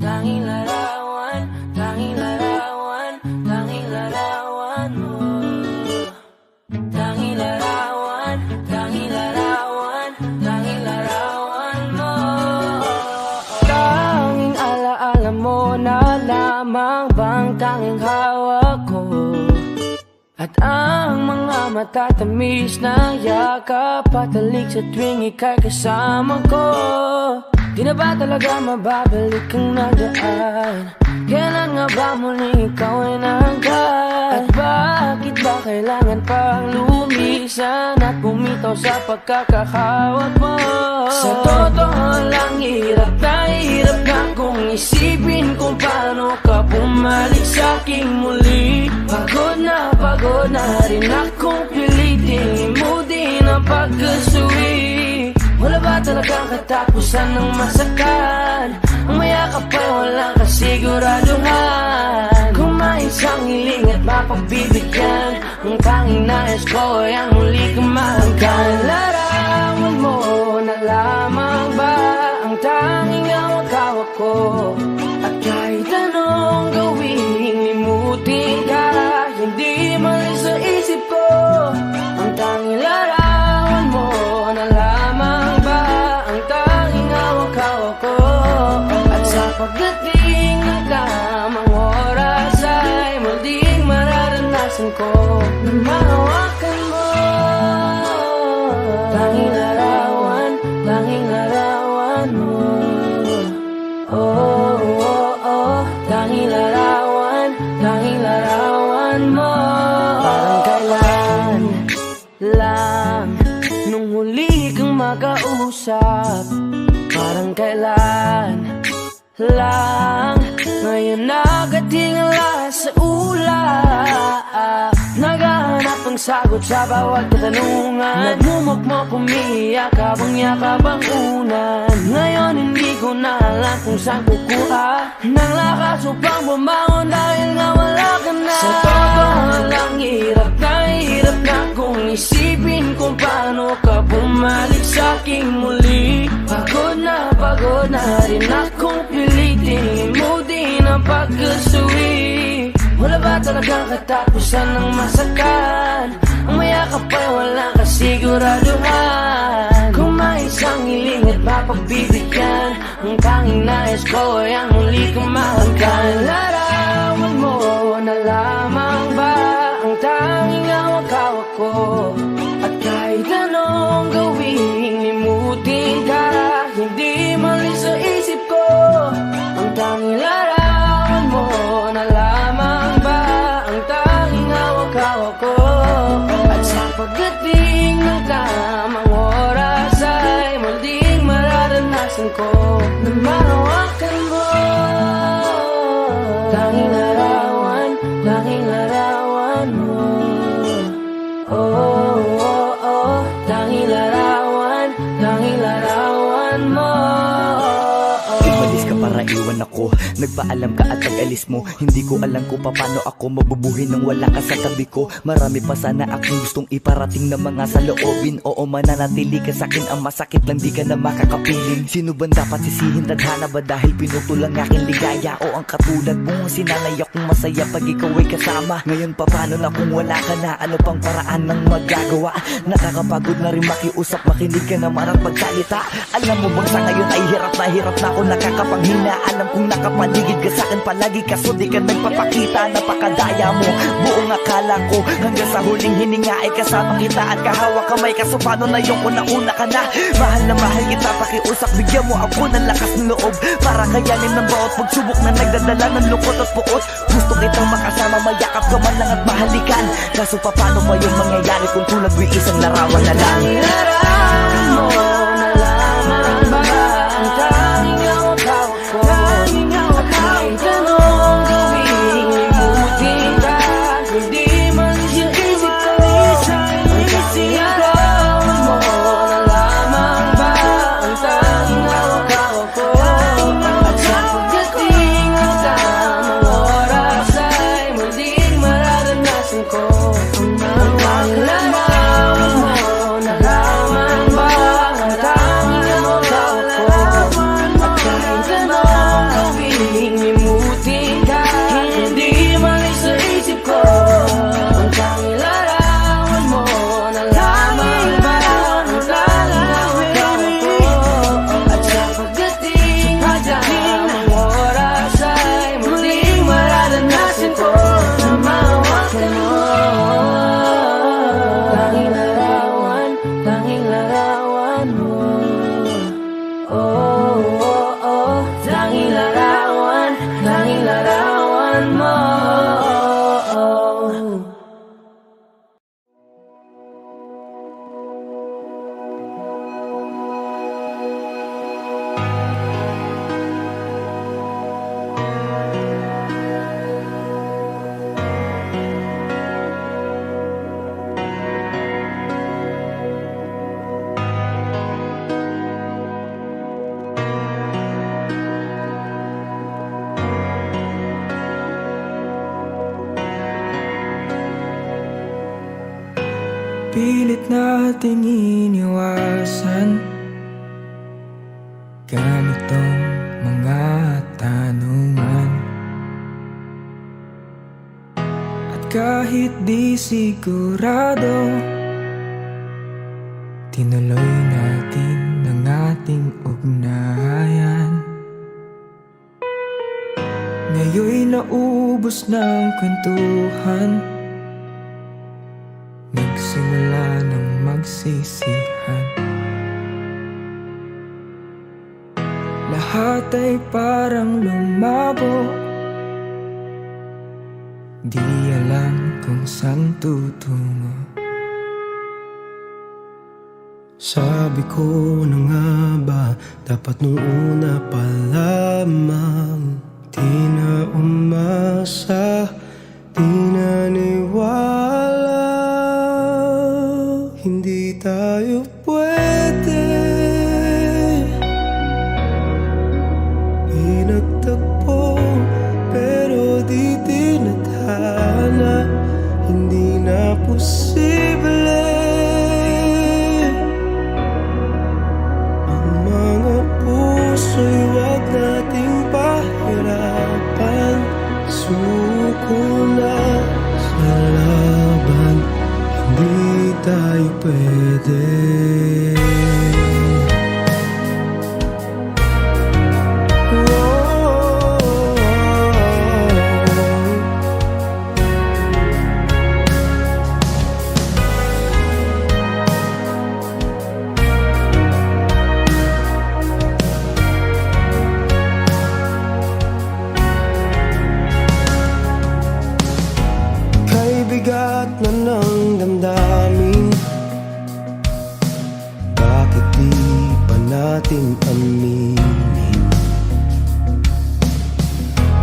tanging larawan, tanging larawan, tanging larawan mo. Tanging larawan, tanging larawan, tanging larawan mo. Tanging alaala mo na lamang bang tanging hawak ko, at ang mga matatamis na yakap patalig sa tuwing ika'y kasama ko. Di na ba talaga mababalik ang nagaan? Kailan nga ba muling ikaw ay nangkat? At bakit ba kailangan pang lumisan at bumitaw sa pagkakahawak mo? Sa totoo lang, hirap na kung isipin kung paano ka bumalik sa'king muli. Pagod na rin akong pilitin limutin ang pagkasuwi. Wala ba talagang katapusan ng masakan? Ang mayakap ay walang kasiguraduhan. Kung may isang hiling at mapagbibigyan, ang tanging nais ko ay ang muli kang mahanggan. Larawan mo na lamang ba ang tanging hawak-hawak ko, at kahit anong gawin limutin ka, hindi mali sa isip ko. Ang tanging larawan mo na lamang ba ang tanging hawak-hawak ko, at sa pagdating ng tamang oras ay muling mararanasan ko na mahawakan mo. Tanging larawan, tanging larawan mo. Oh, oh, oh, tanging larawan, tanging larawan mo. Parang kailan lang nung huli kang makausap, parang kailan lang ngayon nakatingala sa ulap. Naghahanap ng sagot sa bawat katanungan, nagmumukmok umiiyak habang yakap ang unan. Ngayon hindi ko na alam kung saan kukuha ng lakas upang bumangon dahil nga wala ka na. Sa totoo lang, hirap na kung isipin kung paano ka bumalik sa'king muli. Pagod na rin akong pilitin limutin ang pagkasuwi. Wala ba talagang katapusan ng masakan? Ang mayakap ay walang kasiguraduhan. Kung may isang hiling at mapagbibigyan, ang tanging nais ko ay ang muli kang mahanggan. Larawan mo na lamang ba ang tanging hawak-hawak ko, at kahit anong gawin limutin ka, hindi mali sa isip ko. Ang tanging larawan mo na lamang ba ang tanging hawak-hawak ko, at sa pagdating ng tamang oras ay muling mararanasan ko na mahawakan mo. Tanging larawan, tanging larawan mo. Oh, oh, oh, tanging larawan, tanging larawan mo. Ibalis ka para iwan ako, nagpaalam ka at nag-alis mo. Hindi ko alam kung paano ako mabubuhay nang wala ka sa tabi ko. Marami pa sana akong gustong iparating na mga saloobin. Oo, mananatili ka sa'kin, ang masakit lang di ka na makakapiling. Sino ba dapat sisihin? Tadhana ba dahil pinutol ang aking ligaya? O ang katulad mong sinanay akong masaya pag ikaw ay kasama? Ngayon pa paano na kung wala ka na? Ano pang paraan ng magagawa? Nakakapagod na rin makiusap, makinig ka naman at magsalita. Alam mo bang sa ngayon ay hirap na ako nakakapanghina. Alam kong nakapaligid ka sa'kin palagi, kaso di ka nagpapakita. Napakadaya mo, buong akala ko hanggang sa huling hininga ay kasama kita at kahawak kamay. Kaso paano na yung una ka na? Mahal na mahal kita, pakiusap, bigyan mo ako ng lakas ng loob para kayanin ng bawat pagsubok na nagdadala ng lungkot at puot. Gusto kitang makasama, mayakap ka man lang at mahalikan. Kaso paano pa yung mangyayari kung tulad mo isang larawan na lang? Larawan mo na lamang ba ang tanging hawak-hawak ko, at kahit anong gawin limutin ka, hindi man siya isip ko. Ang tanging larawan mo na lamang ba ang tanging hawak-hawak ko, at sa pagdating ng tamang oras ay muling mararanasan ko ang tanging larawan mo na lamang ba ang pilit nating iniwasan ganitong mga tanungan. At kahit di sigurado, tinuloy natin ang ating ugnayan. Ngayon'y naubos ng kwentuhan, nagsimula ng magsisihan. Lahat ay parang lumabo, di alam kung saan tutungo. Sabi ko na nga ba, dapat nung una pa lamang, di na umasa, di naniwala. Hindi tayo pwede, pinagtagpo pero di tinadhana. Hindi na posible ang mga puso'y wag nating pahirapan. Suko na sa laban, hindi tayo pwede. Bigat na ng damdamin, bakit di pa natin aminin?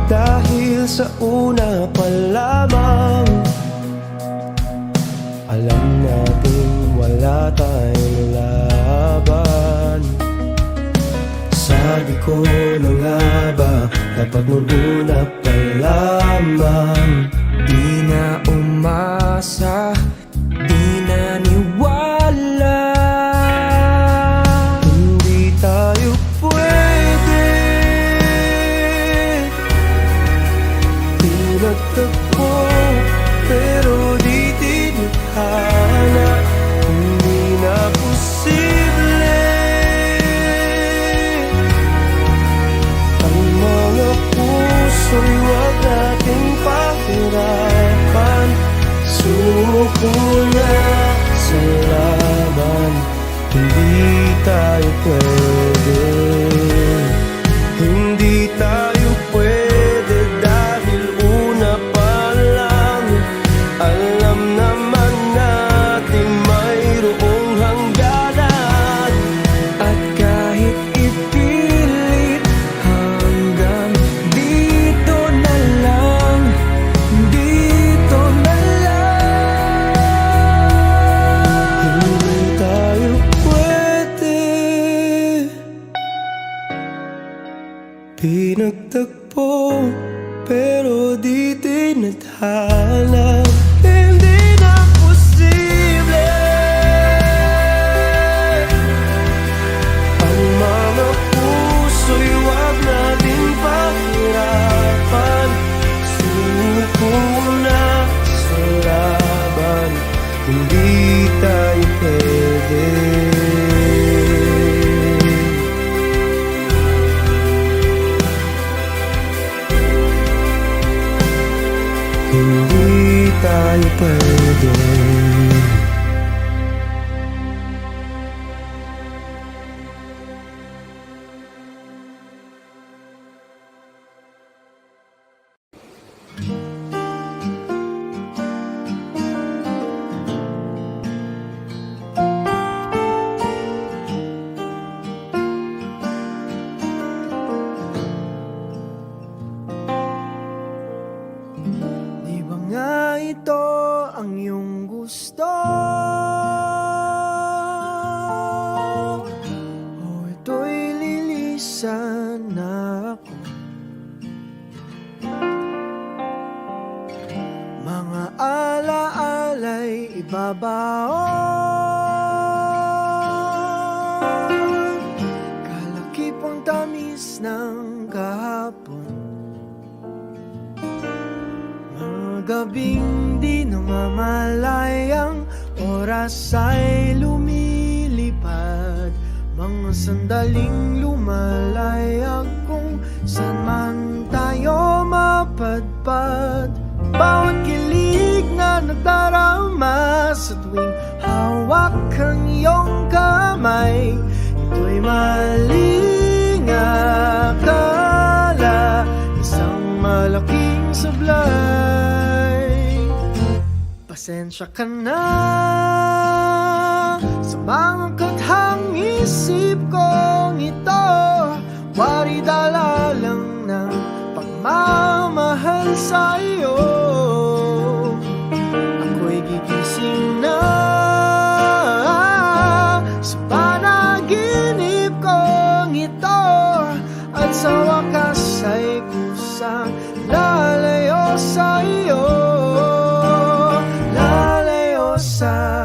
Dahil sa una pa lamang, alam natin wala tayong laban. Sabi ko na nga ba, dapat nung una pa lamang, Di na umasa, di na niwala. hindi tayo pwede. Pinagtagpo pero di tinadhana. Hindi na posible ang mga puso'y wag nating pahirapan. Suko na sa laban, hindi tayo pwede. Hindi tayo pwede dahil una pa lang, alam naman natin mayroong hangganan. At kahit ipilit, hanggang dito na lang, dito na lang. Hindi tayo pwede, pinagtagpo pero di tinadhana. Hindi na posible ang mga puso'y wag nating pahirapan. Suko na sa laban, hindi tayo pwede. Hindi tayo pwede. Di ba nga ito ang iyong gusto? O ito'y lilisan na ako? Mga alaala'y ibabaon gabing di namamalayang oras ay lumilipad. Mga sandaling lumalayag kung saan man tayo mapadpad. Bawat kilig na nagdarama sa tuwing hawak ang iyong kamay, ito'y maling akala, isang malaking sablay. Pasensya ka na sa mga kathang isip kong ito, wari dala lang ng pagmamahal sa iyo. Ako'y gigising na sa panaginip kong ito, at sa wakas ay kusang lalayo sa iyo, lalayo sa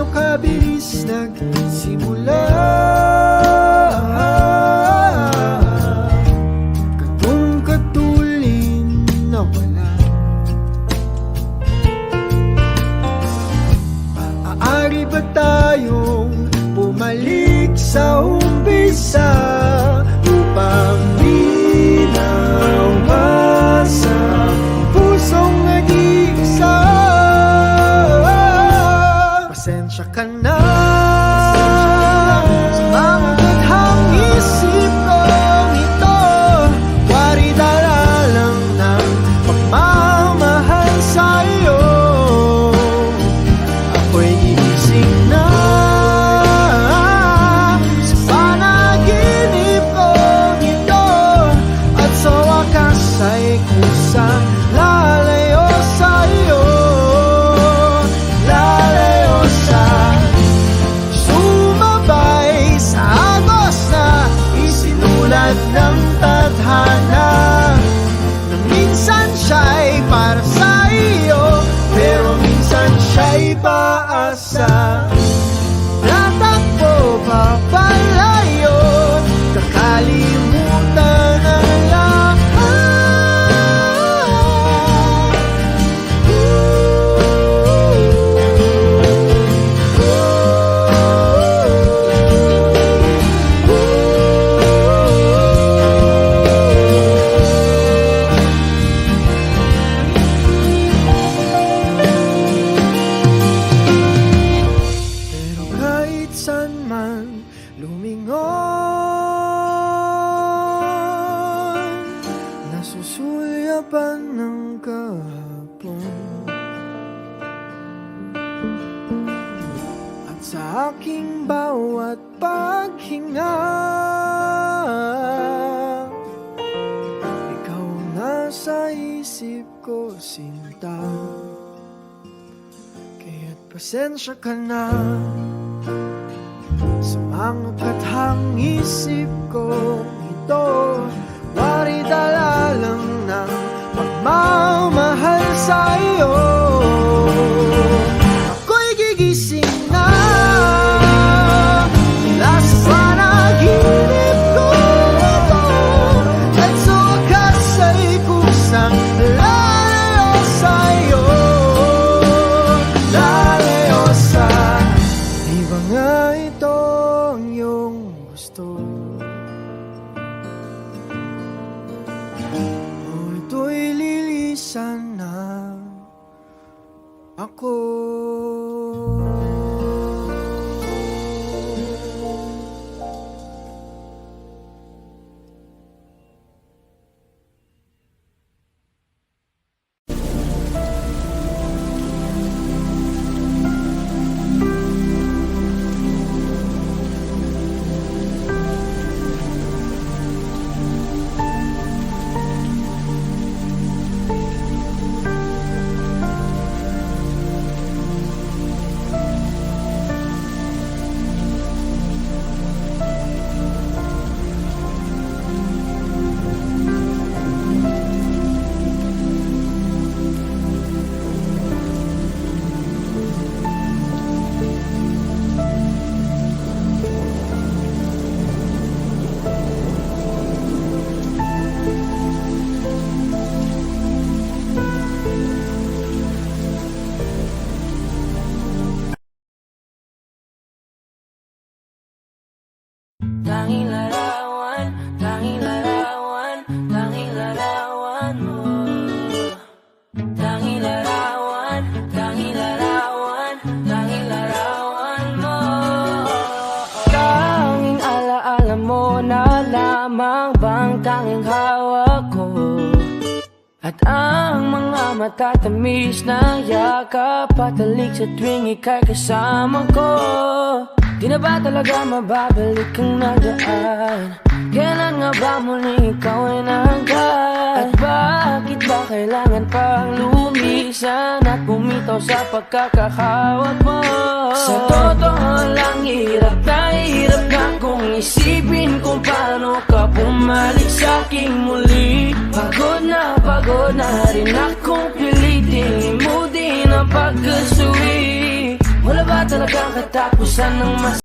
kabilis nagsimula, ganong katulin na wala. Maaari ba tayong bumalik sa umpisa upang minawa sa pusong nag-iisa? Pasensya ka na sa mga kathang isip kong ito, wari dala lang ng pagmamahal sa iyo. Ako'y gigising na sa panaginip kong ito, at sa wakas ay kusang lalayo sa iyo, lalayo sa sumabay sa agos na isinulat ng tadhana, na minsan siya'y para sa iyo, pero minsan siya'y paasa. Tatakbo papalayo, kakalimutan ang lahat. Pero kahit saan man lumingon, nasusulyapan ng kahapon, at sa aking bawat paghinga, ikaw nasa isip ko, sinta. Kaya't pasensya ka na sa mga kathang isip ko ito, wari dala lang ng pagmamahal sa iyo. Ako'y gigising na mula sa panaginip ko ito, at sa wakas ay kusang lalayo sa iyo, lalayo sa di ba nga ito ang iyong gusto? O ito'y lilisan na ako. tanging larawan, tanging larawan, tanging larawan mo. Tanging larawan, tanging larawan, tanging larawan mo. Tanging alaala mo na lamang bang tanging hawak ko. At ang mga matatamis na yakap patalig sa tuwing ika'y kasama ko. Di na ba talaga mababalik ang nagaan? Kailan nga ba muli ikaw ay nanggat? At bakit ba kailangan pang lumisan at bumitaw sa pagkakahawak mo? Sa totoo lang hirap na kung isipin kung paano ka bumalik sa'king muli. Pagod na rin akong pilitin mo din ang pagkasuwi. Wala ba talagang katapusan ng mas